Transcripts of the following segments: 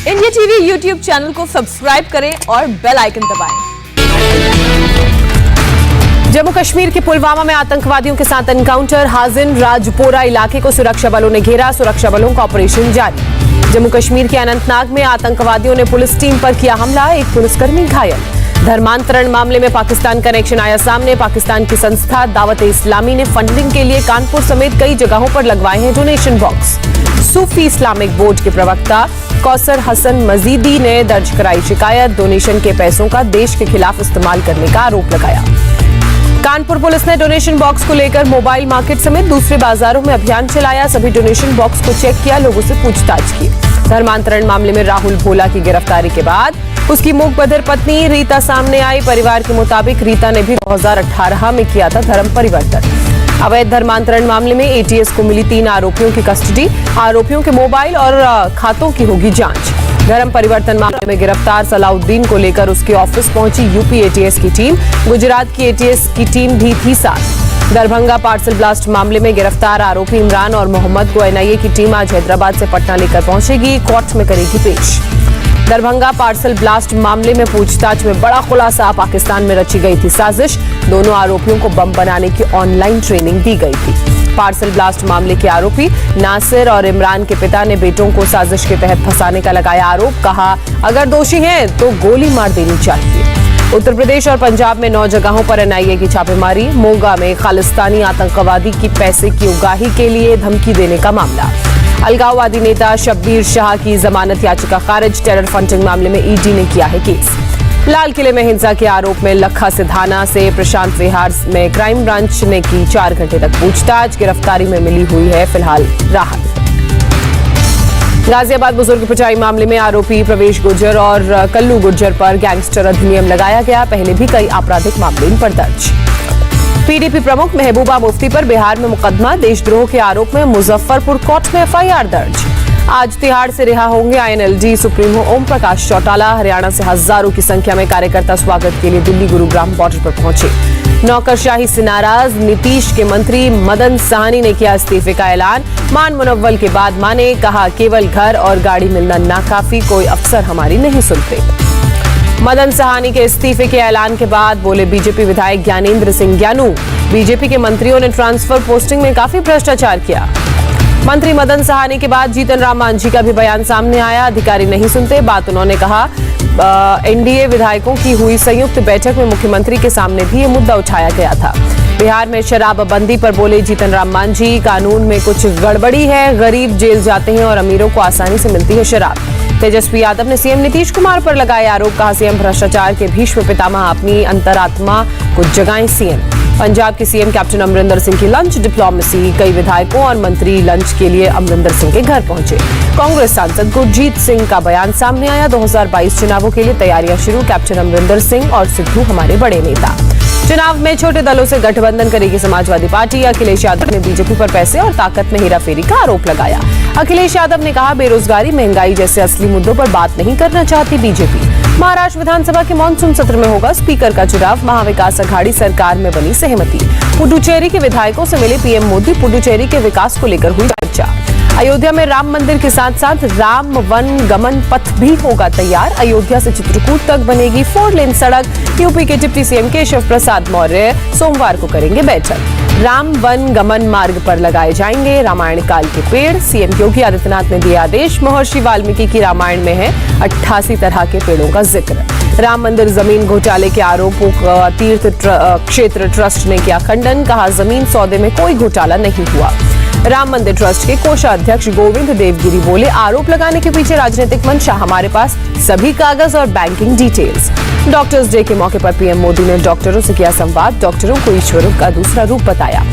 India TV YouTube channel को subscribe करें और बेल आइकन दबाएं। जम्मू कश्मीर के पुलवामा में आतंकवादियों के साथ एनकाउंटर, हाजिन राजपोरा इलाके को सुरक्षा बलों ने घेरा, सुरक्षा बलों का ऑपरेशन जारी। जम्मू कश्मीर के अनंतनाग में आतंकवादियों ने पुलिस टीम पर किया हमला, एक पुलिसकर्मी घायल। धर्मांतरण मामले में पाकिस्तान का कनेक्शन आया सामने, पाकिस्तान की संस्था दावत-ए-इस्लामी ने फंडिंग के लिए कानपुर समेत कई जगहों पर लगवाए हैं डोनेशन बॉक्स। सूफी इस्लामिक बोर्ड के प्रवक्ता कौसर हसन मजीदी ने दर्ज कराई शिकायत, डोनेशन के पैसों का देश के खिलाफ इस्तेमाल करने का आरोप लगाया। कानपुर पुलिस ने डोनेशन बॉक्स को लेकर मोबाइल मार्केट समेत दूसरे बाजारों में अभियान चलाया, सभी डोनेशन बॉक्स को चेक किया, लोगों से पूछताछ की। धर्मांतरण मामले में राहुल भोला की गिरफ्तारी के बाद उसकी मूक बधिर पत्नी रीता सामने आई। परिवार के मुताबिक रीता ने भी 2018 में किया था धर्म परिवर्तन। अवैध धर्मांतरण मामले में एटीएस को मिली 3 आरोपियों की कस्टडी, आरोपियों के मोबाइल और खातों की होगी जांच। धर्म परिवर्तन मामले में गिरफ्तार सलाउद्दीन को लेकर उसके ऑफिस पहुंची यूपी एटीएस की टीम, गुजरात की एटीएस की टीम भी थी साथ। दरभंगा पार्सल ब्लास्ट मामले में गिरफ्तार आरोपी इमरान और मोहम्मद को एनआईए की टीम आज हैदराबाद से पटना लेकर पहुंचेगी, कोर्ट में करेगी पेश। दरभंगा पार्सल ब्लास्ट मामले में पूछताछ में बड़ा खुलासा, पाकिस्तान में रची गई थी साजिश, दोनों आरोपियों को बम बनाने की ऑनलाइन ट्रेनिंग दी गई थी। पार्सल ब्लास्ट मामले के आरोपी नासिर और इमरान के पिता ने बेटों को साजिश के तहत फंसाने का लगाया आरोप, कहा अगर दोषी हैं तो गोली मार देनी चाहिए। उत्तर प्रदेश और पंजाब में 9 जगहों पर एनआईए की छापेमारी, मोगा में खालिस्तानी आतंकवादी की पैसे की उगाही के लिए धमकी देने का मामला। अलगाववादी नेता शब्बीर शाह की जमानत याचिका खारिज, टेरर फंडिंग मामले में ईडी ने किया है केस। लाल किले में हिंसा के आरोप में लखा सिधाना से प्रशांत विहार में क्राइम ब्रांच ने की 4 घंटे तक पूछताछ, गिरफ्तारी में मिली हुई है फिलहाल राहत। गाजियाबाद बुजुर्ग पिटाई मामले में आरोपी प्रवेश गुर्जर और कल्लू गुर्जर पर गैंगस्टर अधिनियम लगाया गया, पहले भी कई आपराधिक मामले इन पर दर्ज। पीडीपी प्रमुख महबूबा मुफ्ती पर बिहार में मुकदमा, देशद्रोह के आरोप में मुजफ्फरपुर कोर्ट में एफआईआर दर्ज। आज तिहाड़ से रिहा होंगे आईएनएलडी सुप्रीमो ओम प्रकाश चौटाला। हरियाणा से हजारों की संख्या में कार्यकर्ता स्वागत के लिए दिल्ली गुरुग्राम बॉर्डर पर पहुंचे। नौकरशाही से नाराज नीतीश के मंत्री मदन साहनी ने किया इस्तीफे का ऐलान, मान मुनव्वल के बाद माने, कहा केवल घर और गाड़ी मिलना नाकाफी, कोई अफसर हमारी नहीं सुनते। मदन साहनी के इस्तीफे के ऐलान के बाद बोले बीजेपी विधायक ज्ञानेंद्र सिंह ज्ञानू, बीजेपी के मंत्रियों ने ट्रांसफर पोस्टिंग में काफी भ्रष्टाचार किया। मंत्री मदन साहनी के बाद जीतन राम मांझी का भी बयान सामने आया, अधिकारी नहीं सुनते, बात उन्होंने कहा। एनडीए विधायकों की हुई संयुक्त बैठक में मुख्यमंत्री के सामने भी ये मुद्दा उठाया गया था। बिहार में शराबबंदी पर बोले जीतन राम मांझी, कानून में कुछ गड़बड़ी है, गरीब जेल जाते हैं और अमीरों को आसानी से मिलती है शराब। तेजस्वी यादव ने सीएम नीतीश कुमार पर लगाया आरोप, कहा सीएम भ्रष्टाचार के भीष्म पितामह, अपनी अंतरात्मा को जगाएं सीएम। पंजाब के सीएम कैप्टन अमरिंदर सिंह की लंच डिप्लोमेसी, कई विधायकों और मंत्री लंच के लिए अमरिंदर सिंह के घर पहुंचे। कांग्रेस सांसद गुरजीत सिंह का बयान सामने आया, 2022 चुनावों के लिए तैयारियां शुरू, कैप्टन अमरिंदर सिंह और सिद्धू हमारे बड़े नेता। चुनाव में छोटे दलों से गठबंधन करेगी समाजवादी पार्टी। अखिलेश यादव ने बीजेपी पर पैसे और ताकत में हेराफेरी का आरोप लगाया। अखिलेश यादव ने कहा बेरोजगारी, महंगाई जैसे असली मुद्दों पर बात नहीं करना चाहती बीजेपी। महाराष्ट्र विधानसभा के मानसून सत्र में होगा स्पीकर का चुनाव, महाविकास अघाड़ी सरकार में बनी सहमति। पुडुचेरी के विधायकों से मिले पीएम मोदी, पुडुचेरी के विकास को लेकर हुई चर्चा। अयोध्या में राम मंदिर के साथ साथ राम वन गमन पथ भी होगा तैयार, अयोध्या से चित्रकूट तक बनेगी 4 लेन सड़क। यूपी के डिप्टी सीएम केशव प्रसाद मौर्य सोमवार को करेंगे बैठक। राम वन गमन मार्ग पर लगाए जाएंगे रामायण काल के पेड़, सीएम योगी आदित्यनाथ ने दिया आदेश। महर्षि वाल्मीकि की रामायण में है 88 तरह के पेड़ों का जिक्र। राम मंदिर जमीन घोटाले के आरोपों का तीर्थ क्षेत्र ट्रस्ट ने किया खंडन, कहा जमीन सौदे में कोई घोटाला नहीं हुआ। राम मंदिर ट्रस्ट के कोषाध्यक्ष गोविंद देवगिरी बोले आरोप लगाने के पीछे राजनीतिक मंशा, हमारे पास सभी कागज और बैंकिंग डिटेल्स। डॉक्टर्स डे के मौके पर पीएम मोदी ने डॉक्टरों से किया संवाद, डॉक्टरों को ईश्वरों का दूसरा रूप बताया।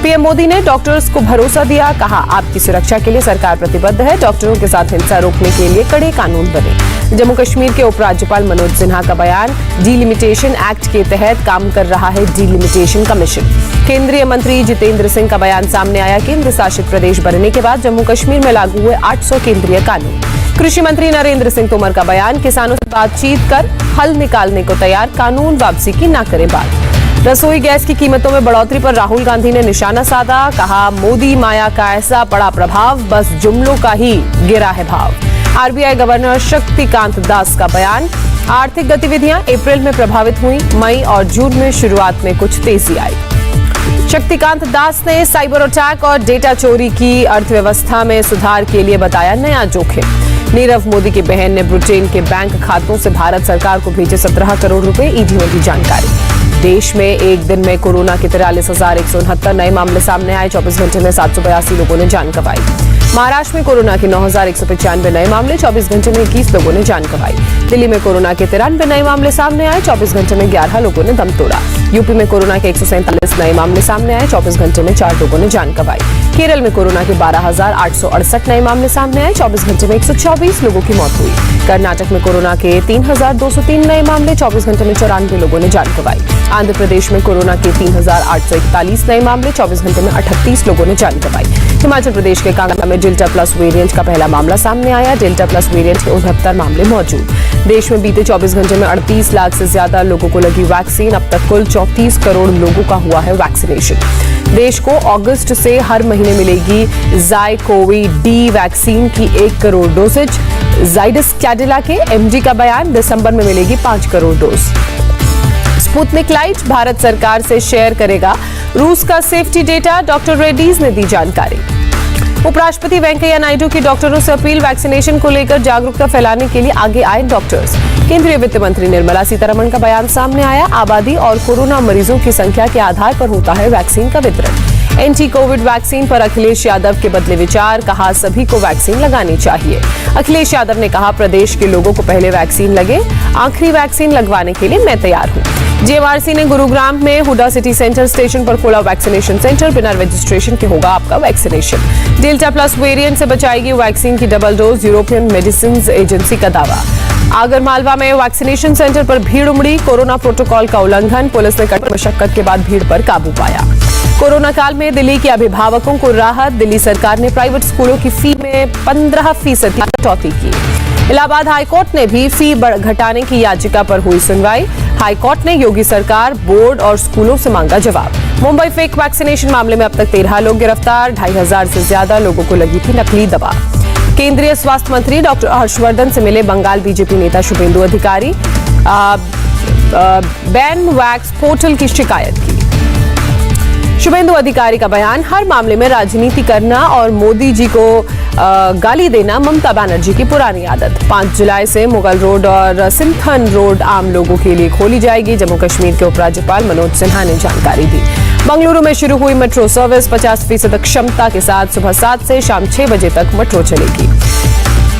पीएम मोदी ने डॉक्टर्स को भरोसा दिया, कहा आपकी सुरक्षा के लिए सरकार प्रतिबद्ध है, डॉक्टरों के साथ हिंसा रोकने के लिए कड़े कानून बने। जम्मू कश्मीर के उपराज्यपाल मनोज सिन्हा का बयान, डीलिमिटेशन एक्ट के तहत काम कर रहा है डीलिमिटेशन कमीशन। केंद्रीय मंत्री जितेंद्र सिंह का बयान सामने आया, केंद्र शासित प्रदेश बनने के बाद जम्मू कश्मीर में लागू हुए 800 केंद्रीय कानून। कृषि मंत्री नरेंद्र सिंह तोमर का बयान, किसानों से बातचीत कर हल निकालने को तैयार, कानून वापसी की न करें बात। रसोई गैस की कीमतों में बढ़ोतरी पर राहुल गांधी ने निशाना साधा, कहा मोदी माया का ऐसा बड़ा प्रभाव, बस जुमलों का ही गिरा है भाव। आरबीआई गवर्नर शक्तिकांत दास का बयान, आर्थिक गतिविधियां अप्रैल में प्रभावित हुई, मई और जून में शुरुआत में कुछ तेजी आई। शक्तिकांत दास ने साइबर अटैक और डेटा चोरी की अर्थव्यवस्था में सुधार के लिए बताया नया जोखिम। नीरव मोदी की बहन ने ब्रिटेन के बैंक खातों से भारत सरकार को भेजे 17 करोड़ रुपए, ईडी ने दी जानकारी। देश में एक दिन में कोरोना के 43,169 नए मामले सामने आए, 24 घंटे में 782 लोगों ने जान गंवाई। महाराष्ट्र में कोरोना के 9,195 नए मामले, 24 घंटे में 21 लोगों ने जान गंवाई। दिल्ली में कोरोना के 93 नए मामले सामने आए, 24 घंटे में 11 लोगों ने दम तोड़ा। यूपी में कोरोना के 147 नए मामले सामने आए, 24 घंटे में 4 लोगों ने जान गंवाई। केरल में कोरोना के 12,868 नए मामले सामने आए, 24 घंटे में 124 लोगों की मौत हुई। कर्नाटक में कोरोना के 3,203 नए मामले, 24 घंटे में 94 लोगों ने जान गंवाई। आंध्र प्रदेश में कोरोना के 3,841 नए मामले, 24 घंटे में 38 लोगों ने जान गंवाई। हिमाचल प्रदेश के कांगड़ा में डेल्टा प्लस वेरिएंट का पहला मामला सामने आया, डेल्टा प्लस वेरिएंट के 69 मामले मौजूद। देश में बीते 24 घंटे में 38 लाख से ज्यादा लोगों को लगी वैक्सीन, अब तक कुल 34 करोड़ लोगों का हुआ है वैक्सीनेशन। देश को अगस्त से हर महीने मिलेगी ज़ायकोवी-डी वैक्सीन की 1 करोड़ डोसेज। जाइडस कैडिला के एमडी का बयान, दिसंबर में मिलेगी 5 crore dose. Sputnik light Bharat सरकार से शेयर करेगा रूस का सेफ्टी डेटा, डॉक्टर रेड्डीज ने दी जानकारी। उपराष्ट्रपति वेंकैया नायडू की डॉक्टरों से अपील, वैक्सीनेशन को लेकर जागरूकता फैलाने के लिए आगे आए डॉक्टर्स। केंद्रीय वित्त मंत्री निर्मला सीतारमण का बयान सामने आया, आबादी और कोरोना मरीजों की संख्या के आधार पर होता है वैक्सीन का वितरण। एंटी कोविड वैक्सीन पर अखिलेश यादव के बदले विचार, कहा सभी को वैक्सीन लगानी चाहिए। अखिलेश यादव ने कहा प्रदेश के लोगों को पहले वैक्सीन लगे, आखिरी वैक्सीन लगवाने के लिए मैं तैयार हूँ। जेएमआरसी ने गुरुग्राम में हुडा सिटी सेंटर स्टेशन पर खोला वैक्सीनेशन सेंटर, बिना रजिस्ट्रेशन के होगा आपका वैक्सीनेशन। डेल्टा प्लस वेरिएंट से बचाएगी वैक्सीन की double dose, European medicine agency का दावा। आगरमालवा में वैक्सीनेशन सेंटर पर भीड़ उमड़ी, कोरोना प्रोटोकॉल का उल्लंघन, पुलिस ने कड़ी मशक्कत के बाद भीड़ पर काबू पाया। कोरोना काल में दिल्ली के अभिभावकों को राहत, दिल्ली सरकार ने प्राइवेट स्कूलों की फी में 15% कटौती की। इलाहाबाद हाईकोर्ट ने भी फी घटाने की याचिका पर हुई सुनवाई। हाईकोर्ट ने योगी सरकार, बोर्ड और स्कूलों से मांगा जवाब। मुंबई फेक वैक्सीनेशन मामले में अब तक 13 लोग गिरफ्तार, 2,500 से ज्यादा लोगों को लगी थी नकली दवा। केंद्रीय स्वास्थ्य मंत्री डॉक्टर हर्षवर्धन से मिले बंगाल बीजेपी नेता शुभेंदु अधिकारी, बैन वैक्स पोर्टल की शिकायत की। शुभेंदु अधिकारी का बयान, हर मामले में राजनीति करना और मोदी जी को गाली देना ममता बनर्जी की पुरानी आदत। 5 जुलाई से मुगल रोड और सिंथन रोड आम लोगों के लिए खोली जाएगी, जम्मू कश्मीर के उपराज्यपाल मनोज सिन्हा ने जानकारी दी। बंगलुरु में शुरू हुई मेट्रो सर्विस, 50% क्षमता के साथ सुबह 7 से शाम 6 बजे तक मेट्रो चलेगी।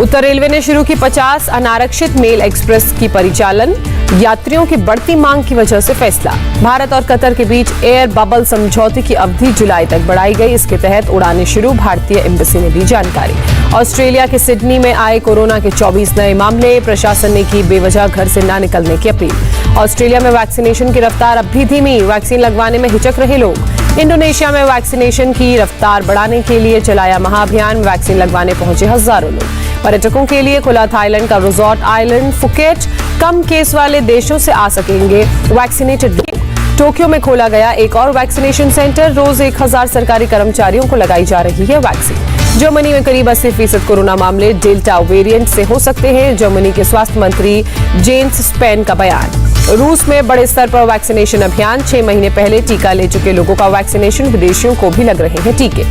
उत्तर रेलवे ने शुरू की 50 अनारक्षित मेल एक्सप्रेस की परिचालन, यात्रियों की बढ़ती मांग की वजह से फैसला। भारत और कतर के बीच एयर बबल समझौते की अवधि जुलाई तक बढ़ाई गई, इसके तहत उड़ानें शुरू, भारतीय एम्बेसी ने दी जानकारी। ऑस्ट्रेलिया के सिडनी में आए कोरोना के 24 नए मामले, प्रशासन ने की बेवजह घर से न निकलने की अपील। ऑस्ट्रेलिया में वैक्सीनेशन की रफ्तार अब भी धीमी, वैक्सीन लगवाने में हिचक रहे लोग। इंडोनेशिया में वैक्सीनेशन की रफ्तार बढ़ाने के लिए चलाया महाअभियान, वैक्सीन लगवाने पहुंचे हजारों लोग। पर्यटकों के लिए खुला थाईलैंड का रिजॉर्ट आइलैंड फुकेट, कम केस वाले देशों से आ सकेंगे वैक्सीनेटेड लोग। टोक्यो में खोला गया एक और वैक्सीनेशन सेंटर, रोज 1000 सरकारी कर्मचारियों को लगाई जा रही है वैक्सीन। जर्मनी में करीब 80% कोरोना मामले डेल्टा वेरिएंट से हो सकते हैं, जर्मनी के स्वास्थ्य मंत्री जेन्स स्पेन का बयान। रूस में बड़े स्तर पर वैक्सीनेशन अभियान, 6 महीने पहले टीका ले चुके लोगों का वैक्सीनेशन, विदेशियों को भी लग रहे हैं टीके।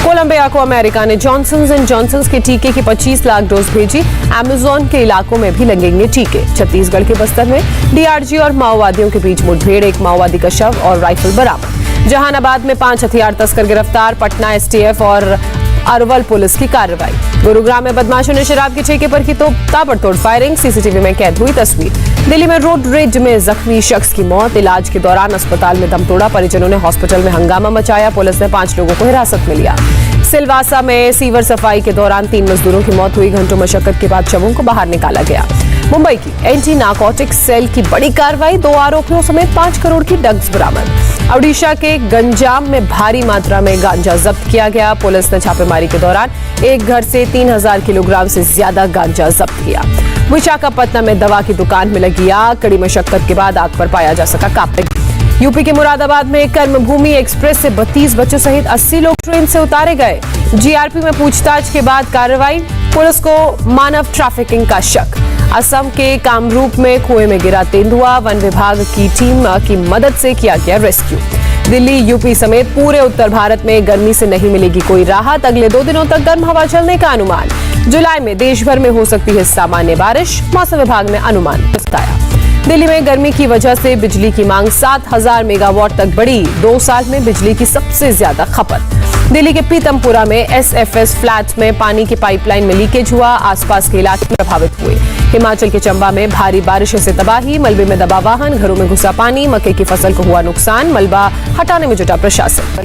कोलंबिया को अमेरिका ने जॉनसन एंड जॉनसन के टीके की 25 लाख डोज भेजी, अमेज़न के इलाकों में भी लगेंगे टीके। छत्तीसगढ़ के बस्तर में डीआरजी और माओवादियों के बीच मुठभेड़, एक माओवादी का शव और राइफल बरामद। जहानाबाद में 5 हथियार तस्कर गिरफ्तार, पटना एसटीएफ और अरवल पुलिस की कार्रवाई। गुरुग्राम में बदमाशों ने शराब के ठेके पर की तो ताबड़तोड़ फायरिंग, सीसीटीवी में कैद हुई तस्वीर। दिल्ली में रोड रेज में जख्मी शख्स की मौत, इलाज के दौरान अस्पताल में दम तोड़ा, परिजनों ने हॉस्पिटल में हंगामा मचाया, पुलिस ने 5 लोगों को हिरासत में लिया। सिलवासा में सीवर सफाई के दौरान 3 मजदूरों की मौत हुई, घंटों मशक्कत के बाद शवों को बाहर निकाला गया। मुंबई की एंटी नारकोटिक्स सेल की बड़ी कार्रवाई, 2 आरोपियों समेत 5 करोड़ की ड्रग्स बरामद। ओडिशा के गंजाम में भारी मात्रा में गांजा जब्त किया गया, पुलिस ने छापेमारी के दौरान एक घर से 3000 किलोग्राम से ज्यादा गांजा जब्त किया। विशाखापट्टनम में दवा की दुकान में लगी आग, कड़ी मशक्कत के बाद आग पर पाया जा सका काबू। यूपी के मुरादाबाद में कर्मभूमि एक्सप्रेस से 32 बच्चों सहित 80 लोग ट्रेन से उतारे गए। जीआरपी में पूछताछ के बाद कार्रवाई, पुलिस को मानव ट्रैफिकिंग का शक। असम के कामरूप में कुएं में गिरा तेंदुआ, वन विभाग की टीम की मदद से किया गया रेस्क्यू। दिल्ली, यूपी समेत पूरे उत्तर भारत में गर्मी से नहीं मिलेगी कोई राहत, अगले 2 दिनों तक गर्म हवा चलने का अनुमान। जुलाई में देश भर में हो सकती है सामान्य बारिश, मौसम विभाग ने अनुमान बताया। दिल्ली में गर्मी की वजह से बिजली की मांग 7000 मेगावाट तक बढ़ी, 2 साल में बिजली की सबसे ज्यादा खपत। दिल्ली के पीतमपुरा में एसएफएस फ्लैट में पानी की पाइपलाइन में लीकेज हुआ, आसपास के इलाके प्रभावित हुए। हिमाचल के चंबा में भारी बारिश से तबाही, मलबे में दबा वाहन, घरों में घुसा पानी, मक्के की फसल को हुआ नुकसान, मलबा हटाने में जुटा प्रशासन।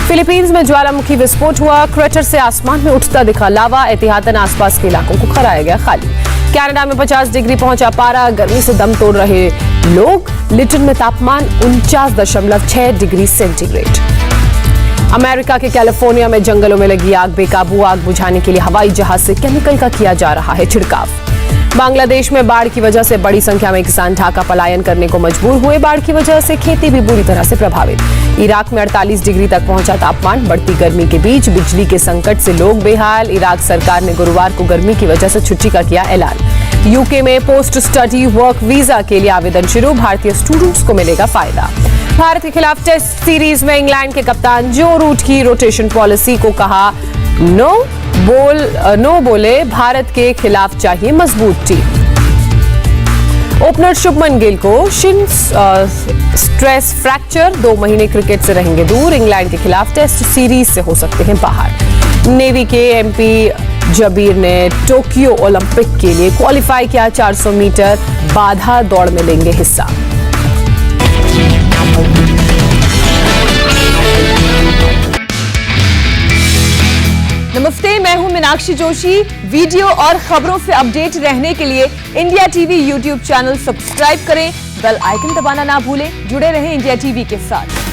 फिलीपींस में ज्वालामुखी विस्फोट हुआ, क्रेटर से आसमान में उठता दिखा लावा, एहतियातन आसपास के इलाकों को कराया गया खाली। कनाडा में 50 डिग्री पहुंचा पारा, गर्मी से दम तोड़ रहे लोग। लिटन में तापमान 49.6 डिग्री सेंटीग्रेड। अमेरिका के कैलिफोर्निया में जंगलों में लगी आग बेकाबू, आग बुझाने के लिए हवाई जहाज से केमिकल का किया जा रहा है छिड़काव। बांग्लादेश में बाढ़ की वजह से बड़ी संख्या में किसान ढाका पलायन करने को मजबूर हुए, बाढ़ की वजह से खेती भी बुरी तरह से प्रभावित। इराक में 48 डिग्री तक पहुंचा तापमान, बढ़ती गर्मी के बीच बिजली के संकट से लोग बेहाल। इराक सरकार ने गुरुवार को गर्मी की वजह से छुट्टी का किया ऐलान। यूके में पोस्ट स्टडी वर्क वीजा के लिए आवेदन शुरू, भारतीय स्टूडेंट्स को मिलेगा फायदा। भारत के खिलाफ टेस्ट सीरीज में इंग्लैंड के कप्तान जो रूट की रोटेशन पॉलिसी को कहा नो बोले, भारत के खिलाफ चाहिए मजबूत टीम। ओपनर शुभमन गिल को शिन स्ट्रेस फ्रैक्चर, 2 महीने क्रिकेट से रहेंगे दूर। इंग्लैंड के खिलाफ टेस्ट सीरीज से हो सकते हैं बाहर। नेवी के एमपी जबीर ने टोक्यो ओलंपिक के लिए क्वालिफाई किया, 400 मीटर बाधा दौड़ में लेंगे हिस्सा। नमस्ते, मैं हूं मीनाक्षी जोशी। वीडियो और खबरों से अपडेट रहने के लिए India TV YouTube channel subscribe करें, बेल आइकन दबाना ना भूलें। जुड़े रहें इंडिया टीवी के साथ।